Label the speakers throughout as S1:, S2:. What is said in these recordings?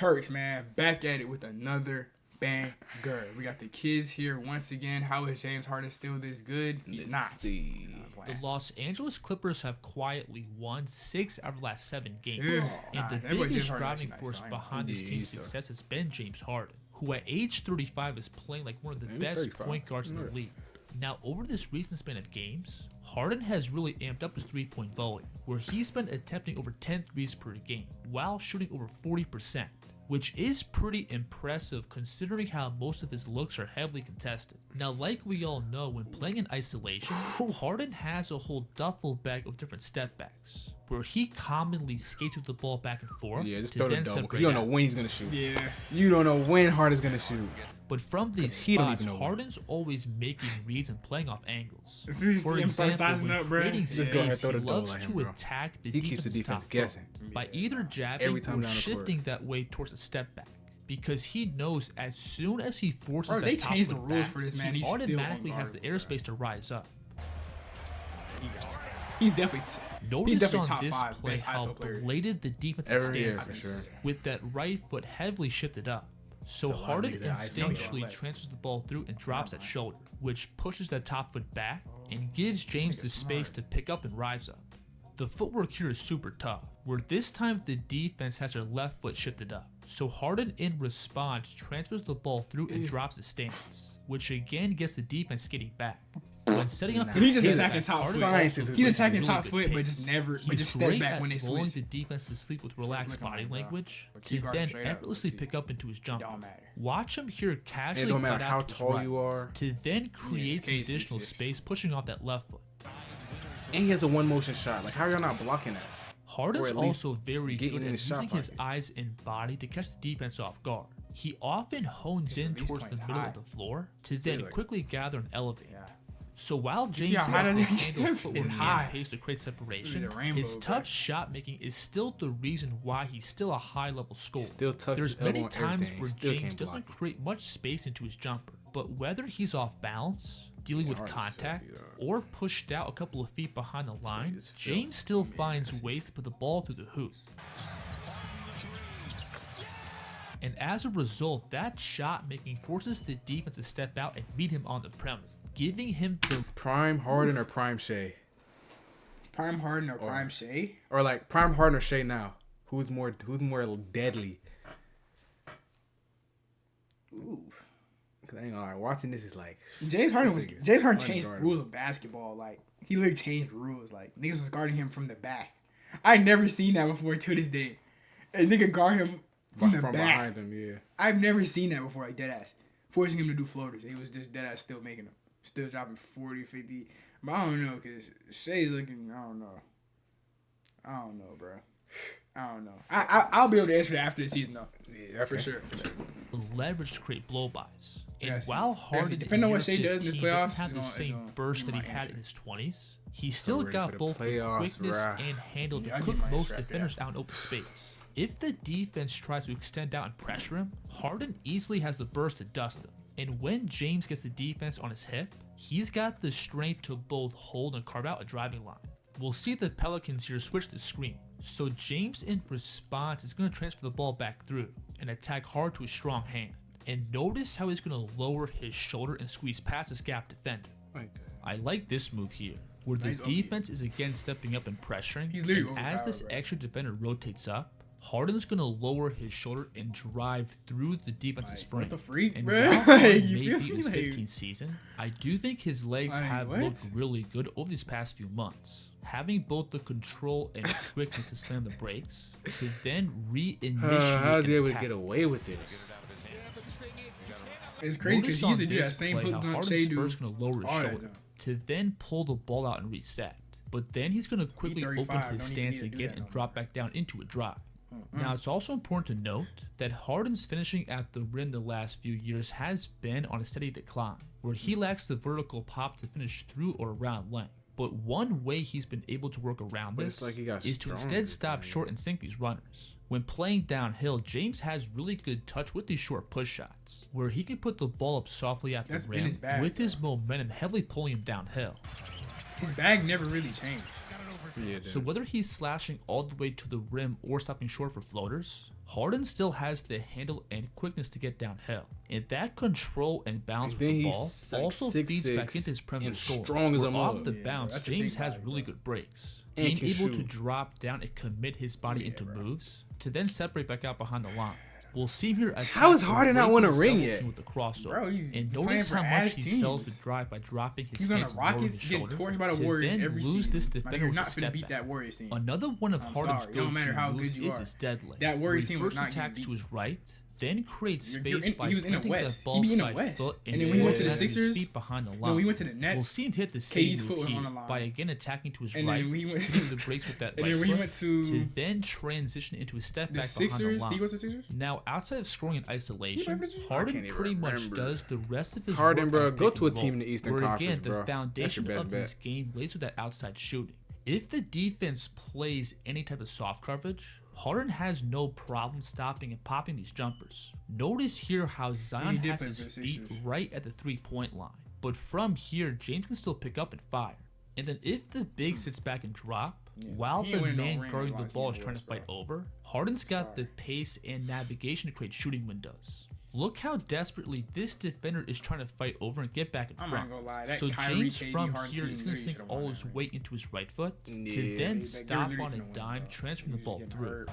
S1: Turks, man, back at it with another banger. We got the kids here once again. How is James Harden still this good? He's not.
S2: The Los Angeles Clippers have quietly won 6 out of the last 7 games. And the biggest driving force behind this team's success has been James Harden, who at age 35 is playing like one of the best point guards in the league. Now, over this recent span of games, Harden has really amped up his three-point volume, where he's been attempting over 10 threes per game, while shooting over 40%, which is pretty impressive considering how most of his looks are heavily contested. Now, like we all know, when playing in isolation, Harden has a whole duffel bag of different step backs, where he commonly skates with the ball back and forth
S3: just
S2: to
S3: throw the
S2: then
S3: double.
S2: separate
S3: You don't know
S2: out.
S3: when he's gonna shoot.
S1: Yeah.
S3: You don't know when Harden's gonna shoot.
S2: But from these
S3: he don't
S2: spots,
S3: even know when.
S2: Harden's always making reads and playing off angles.
S1: He's
S2: For
S1: him start
S2: example,
S1: sizing
S2: when
S1: up, bro.
S2: creating
S3: Just go ahead,
S2: space,
S3: throw
S2: he
S3: the double
S2: loves
S3: at
S2: to
S3: him, bro.
S2: attack the
S3: He keeps the
S2: defense's
S3: defense
S2: top
S3: guessing.
S2: row by either jabbing
S3: Every time
S2: or
S3: down the court.
S2: shifting that way towards a step back. Because he knows as soon as he forces
S1: Bro,
S2: that
S1: they
S2: top
S1: changed the
S2: foot
S1: rules
S2: back,
S1: for this, man.
S2: he
S1: He's still
S2: automatically has the
S1: unguardable,
S2: airspace to rise up.
S1: He's definitely
S2: Notice
S1: definitely
S2: on
S1: top
S2: this
S1: 5
S2: play
S1: best
S2: how
S1: ISO player.
S2: belated the defensive
S3: Every year,
S2: stance
S3: for
S2: is,
S3: sure.
S2: with that right foot heavily shifted up. So
S3: lot of
S2: Harden
S3: niggas that ISO
S2: instinctually
S1: left.
S2: transfers the ball through and drops that shoulder, which pushes that top foot back and gives James the space to pick up and rise up. The footwork here is super tough, where this time the defense has their left foot shifted up. So Harden in response transfers the ball through and drops his stance, which again gets the defense skating back. When setting up
S1: So he's just
S2: the
S1: attacking
S2: defense,
S1: top
S2: Harden
S1: foot.
S2: also
S3: He's
S2: plays
S1: attacking
S2: really
S1: top
S2: good
S1: foot, but
S2: pace.
S1: just never-
S2: He's
S1: but just steps
S2: great
S1: back
S2: at
S1: when they
S2: lulling
S1: switch.
S2: the defense to sleep with relaxed
S1: looking
S2: body
S1: like, bro.
S2: language
S1: But
S2: to
S1: you guard
S2: then
S1: straight up,
S2: effortlessly
S1: let's see.
S2: pick up into his jumper.
S1: don't matter.
S2: Watch him here
S3: It
S2: casually
S3: don't
S2: cut
S3: matter
S2: out
S3: how
S2: to his
S3: tall
S2: right,
S3: you are.
S2: to then create some
S1: case,
S2: additional
S1: it's-
S2: space pushing off that left foot.
S3: And he has a one motion shot. Like, how are y'all not blocking that?
S2: Harden's
S3: at least
S2: also very
S3: getting
S2: good
S3: in
S2: at
S3: his shot
S2: using his
S3: pocket.
S2: eyes and body to catch the defense off guard. He often hones in
S1: release
S2: towards the
S1: point's
S2: middle
S1: high.
S2: of the floor to then
S3: like-
S2: quickly gather and elevate.
S1: Yeah.
S2: So while
S1: see
S2: James
S1: how high
S2: has
S1: that
S2: the
S1: is?
S2: handle footwork
S1: It's
S2: and
S1: high.
S2: pace to create separation,
S1: Look at the rainbow,
S2: his
S1: bro.
S2: tough shot making is still the reason why he's still a high level scorer.
S3: Still touches
S2: There's
S3: his elbow
S2: many
S3: and
S2: times
S3: everything.
S2: where
S3: Still
S2: James
S3: can't block
S2: doesn't
S3: it.
S2: create much space into his jumper, but whether he's off balance, dealing with
S3: Harden's
S2: contact,
S3: filthy,
S2: or pushed out a couple of feet behind the line,
S3: is
S2: James
S3: filthy,
S2: still finds ways to put the ball through the hoop. And as a result, that shot making forces the defense to step out and meet him on the perimeter, giving him the
S3: Prime Harden or Prime Shea?
S1: Prime Harden or Prime Shea?
S3: Or like Prime Harden or Shea now? Who's more deadly?
S1: Ooh.
S3: Cause I ain't gonna lie, watching this is like
S1: James Harden
S3: this nigga's
S1: changed
S3: unguardable.
S1: rules of basketball. Like he literally changed rules. Like niggas was guarding him from the back. I never seen that before to this day. A nigga guard him from the back.
S3: behind him, yeah.
S1: I've never seen that before, like deadass. Forcing him to do floaters. He was just deadass still making them. Still dropping 40, 50. But I don't know, because Shea's looking, I don't know, bro. I don't know. I'll be able to answer that after the season, though.
S3: Yeah,
S1: For sure.
S2: leverage to create blow-bys. And
S1: Yeah, see.
S2: while
S1: Yeah, see,
S2: Harden
S1: depending on what
S2: in
S1: Shea
S2: year
S1: does in this
S2: 15 doesn't
S1: playoffs,
S2: have the
S1: it's
S2: same
S1: gonna
S2: burst
S1: be
S2: that he
S1: my
S2: had
S1: answer.
S2: in his 20s, he's still
S3: ready
S2: got
S3: for the
S2: both the
S3: playoffs,
S2: quickness
S3: bruh.
S2: and handle to
S1: Yeah, I'll
S2: cook
S1: give my
S2: most
S1: answer after
S2: defenders out in open space. If the defense tries to extend out and pressure him, Harden easily has the burst to dust them. And when James gets the defense on his hip, he's got the strength to both hold and carve out a driving line. We'll see the Pelicans here switch the screen. So James in response is going to transfer the ball back through and attack hard to a strong hand. And notice how he's going to lower his shoulder and squeeze past his gap defender. I like this move here, where the
S1: Nice opening.
S2: defense is again stepping up and pressuring.
S1: He's literally
S2: and as
S1: overpowered,
S2: this
S1: bro.
S2: extra defender rotates up, Harden's going to lower his shoulder and drive through the defense's
S1: Like,
S2: frame.
S1: what the freak,
S2: And
S1: bro?
S2: while Harden
S1: Like,
S2: may
S1: you
S2: be
S1: feel
S2: in his
S1: like-
S2: 15th season, I do think his legs
S1: Like,
S2: have
S1: what?
S2: looked really good over these past few months. Having both the control and quickness to slam the brakes, to then reinitiate
S3: How's he
S2: an
S3: able to
S2: attack.
S3: get away with this?
S1: It's crazy because
S2: Notice
S1: he used to
S2: on
S1: do that
S2: this
S1: same
S2: play
S1: hook
S2: how
S1: gun
S2: Harden's
S1: Shea do.
S2: first going to lower his
S1: all that
S2: shoulder
S1: junk.
S2: to then pull the ball out and reset. But then he's going to quickly
S1: 35,
S2: open his
S1: don't even
S2: stance
S1: need to do
S2: again
S1: that
S2: and
S1: no
S2: drop back down into a drive. Now, it's also important to note that Harden's finishing at the rim the last few years has been on a steady decline, where he lacks the vertical pop to finish through or around length. But one way he's been able to work around
S3: But
S2: this
S3: it's like he got
S2: is to
S3: stronger,
S2: instead stop
S3: man.
S2: short and sink these runners. When playing downhill, James has really good touch with these short push shots, where he can put the ball up softly at the
S1: That's been
S2: rim
S1: his bag,
S2: with his momentum heavily pulling him downhill.
S1: His bag never really changed.
S3: Yeah,
S2: So whether he's slashing all the way to the rim or stopping short for floaters, Harden still has the handle and quickness to get downhill. And that control and balance with the ball also feeds back into his perimeter score.
S3: Strong as a
S2: off the bounce, James has really good breaks. Being able to drop down and commit his body into moves to then separate back out behind the line. We'll see here.
S3: How is Harden not won a ring yet?
S2: With the crossover.
S1: Bro,
S2: and notice how much he sells the drive by dropping his
S1: stance on the Rockets, getting torched by the Warriors every season. This defender
S2: with
S1: not going to beat that Warriors team.
S2: Another one of Harden's go-to moves is his deadlift.
S1: That Warriors team was not
S2: attacks to his right, then creates space by
S1: he was in the
S2: planting
S1: West.
S2: the ball
S1: He be in the
S2: side
S1: West.
S2: foot
S1: And then when he went to the Sixers,
S2: behind the line.
S1: no, we went to the Nets.
S2: We'll see him hit the same
S1: KD's foot
S2: move
S1: on the line.
S2: by again attacking to his
S1: and
S2: right,
S1: then we went
S2: hitting the breaks with that
S1: and
S2: right
S1: then we
S2: foot
S1: went to
S2: then transition into a step
S1: the
S2: back
S1: Sixers.
S2: behind the line.
S1: Did he go to the Sixers?
S2: Now, outside of scoring in isolation,
S1: He
S2: Harden pretty much does the rest of his
S3: Harden,
S2: work
S3: bro,
S2: on
S3: go
S2: pick
S3: to a
S2: and
S3: team
S2: roll,
S3: in the Eastern
S2: where
S3: Conference,
S2: again,
S3: bro.
S2: the foundation
S3: That's your
S2: of
S3: best
S2: his game lays with that outside shooting. If the defense plays any type of soft coverage, Harden has no problem stopping and popping these jumpers. Notice here how Zion has his feet right at the three-point line. But from here, James can still pick up and fire. And then if the big sits back and drop, while the man guarding the ball is trying to fight over, Harden's got the pace and navigation to create shooting windows. Look how desperately this defender is trying to fight over and get back in front. So James from here is going to sink all his weight into his right foot to then stop on a dime, transferring the ball through.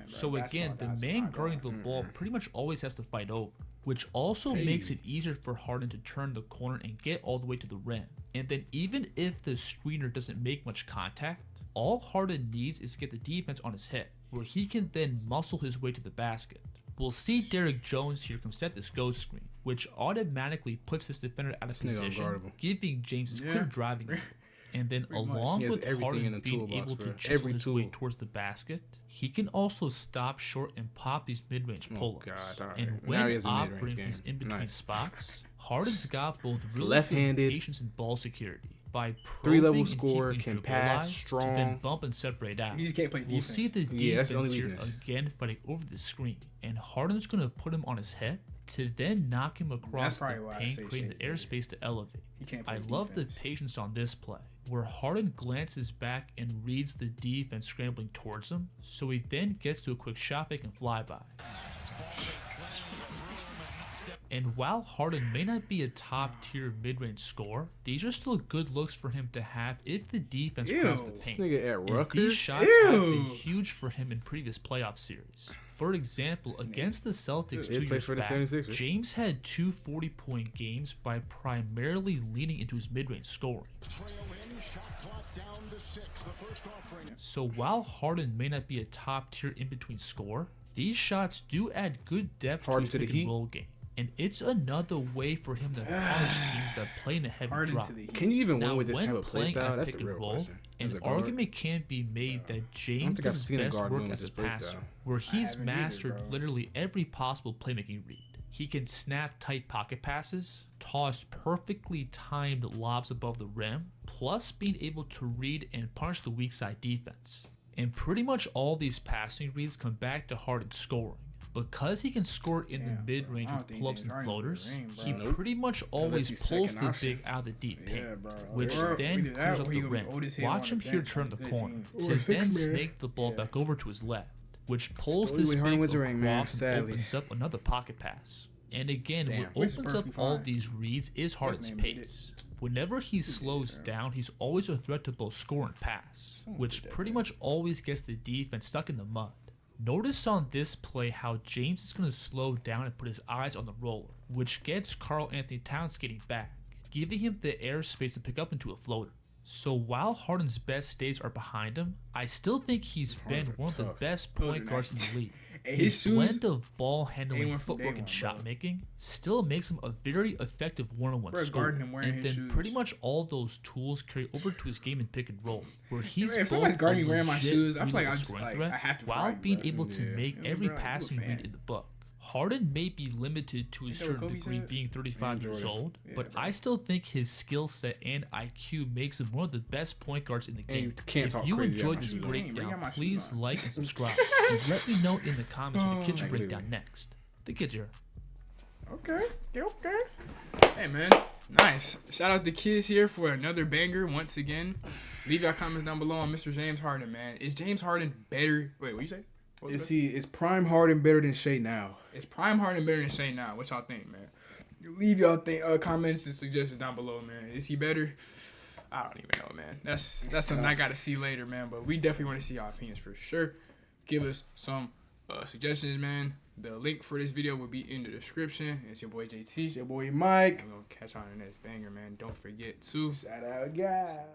S2: So again, the man guarding the ball pretty much always has to fight over, which also makes it easier for Harden to turn the corner and get all the way to the rim. And then even if the screener doesn't make much contact, all Harden needs is to get the defense on his hip, where he can then muscle his way to the basket. We'll see Derrick Jones here come set this ghost screen, which automatically puts this defender out of position, giving James his clear driving angle. And then along with Harden being able to chisel his way towards the basket, he can also stop short and pop these mid-range pull-ups. And when operating from his in-between spots, Harden's got both really left-handed patience and ball security. By
S3: three-level scorer, can pass, strong,
S2: to then bump and separate out.
S1: He just can't play defense.
S2: We'll see the defense here again fighting over the screen, and Harden's going to put him on his head to then knock him across the paint, creating the airspace to elevate. I love the patience on this play, where Harden glances back and reads the defense scrambling towards him, so he then gets to a quick shot fake and flyby. And while Harden may not be a top-tier mid-range scorer, these are still good looks for him to have if the defense crowds the paint. And these shots have been huge for him in previous playoff series. For example, against the Celtics 2 years back, James had 2 40-point games by primarily leaning into his mid-range scoring. So while Harden may not be a top-tier in-between scorer, these shots do add good depth to his pick-and-roll game. And it's another way for him to punish teams that play in a heavy drop.
S3: Can you even win with this type of play style? That's the real question.
S2: An argument can be made that James' best work as a passer, where he's mastered literally every possible playmaking read. He can snap tight pocket passes, toss perfectly timed lobs above the rim, plus being able to read and punish the weak side defense. And pretty much all these passing reads come back to Harden scoring. Because he can score in the mid-range with pull-ups and floaters, he pretty much always pulls the big out of the deep paint, which then clears up the rim. Watch him here turn the corner, to then snake the ball back over to his left, which pulls this big across and opens up another pocket pass. And again, what opens up all these reads is Harden's pace. Whenever he slows down, he's always a threat to both score and pass, which pretty much always gets the defense stuck in the mud. Notice on this play how James is going to slow down and put his eyes on the roller, which gets Karl Anthony Towns skating back, giving him the airspace to pick up into a floater. So while Harden's best days are behind him, I still think he's been one of the best point guards in the league. His blend of ball handling, footwork, and shot making still makes him a very effective one-on-one scorer. And then pretty much all those tools carry over to his game in pick and roll, where he's both a legit scoring threat while being able to make every passing read in the book. Harden may be limited to a certain degree being 35 years old, but I still think his skill set and IQ makes him one of the best point guards in the game. If you enjoyed this breakdown, please like and subscribe. And let me know in the comments when the kids break down next. The kids here.
S1: Okay. Hey, man. Nice. Shout out the kids here for another banger once again. Leave your comments down below on Mr. James Harden, man. Is James Harden better? Wait, what you say?
S3: Is Prime Harden better than Shea now?
S1: Is Prime Harden better than Shea now? What y'all think, man? Leave y'all comments and suggestions down below, man. Is he better? I don't even know, man. That's something I gotta see later, man. But we definitely want to see y'all opinions for sure. Give us some suggestions, man. The link for this video will be in the description. It's your boy JT.
S3: It's your boy Mike.
S1: We're gonna catch on the next banger, man. Don't forget to
S3: shout out, guys.